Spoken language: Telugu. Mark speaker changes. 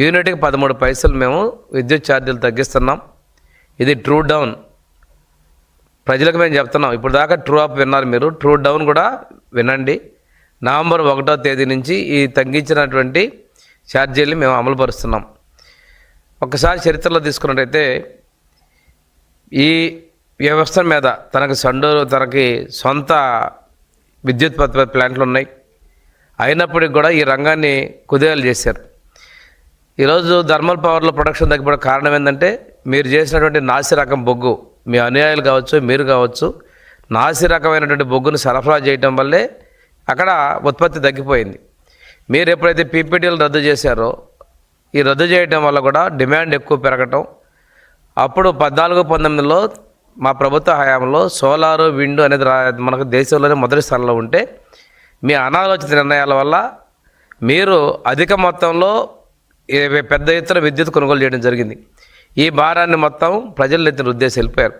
Speaker 1: యూనిట్కి 13 పైసలు మేము విద్యుత్ ఛార్జీలు తగ్గిస్తున్నాం. ఇది ట్రూ డౌన్. ప్రజలకు మేము చెప్తున్నాం. ఇప్పుడు దాకా ట్రూ అప్ విన్నారు మీరు, ట్రూ డౌన్ కూడా వినండి. నవంబర్ 1వ తేదీ నుంచి ఈ తగ్గించినటువంటి ఛార్జీలు మేము అమలుపరుస్తున్నాం. ఒకసారి చరిత్రలో తీసుకున్నట్టయితే ఈ వ్యవస్థ మీద తనకి సొంత విద్యుత్ ప్లాంట్లు ఉన్నాయి. అయినప్పటికీ కూడా ఈ రంగాన్ని కుదేలు చేశారు. ఈరోజు థర్మల్ పవర్లో ప్రొడక్షన్ తగ్గిపోవడం కారణం ఏంటంటే మీరు చేసినటువంటి నాసి రకం బొగ్గు, మీ అనుయాయులు కావచ్చు, మీరు కావచ్చు, నాసి రకమైనటువంటి బొగ్గును సరఫరా చేయడం వల్లే అక్కడ ఉత్పత్తి తగ్గిపోయింది. మీరు ఎప్పుడైతే పీపీటీలు రద్దు చేశారో ఈ రద్దు చేయడం వల్ల కూడా డిమాండ్ ఎక్కువ పెరగటం, అప్పుడు 14-19లో మా ప్రభుత్వ హయాంలో సోలారు, విండ్ అనేది మనకు దేశంలోనే మొదటి స్థానంలో ఉంటే మీ అనాలోచిత నిర్ణయాల వల్ల మీరు అధిక మొత్తంలో పెద్ద ఎత్తున విద్యుత్ కొనుగోలు చేయడం జరిగింది. ఈ భారాన్ని మొత్తం ప్రజల ఎత్తున రుద్దేసి వెళ్ళిపోయారు.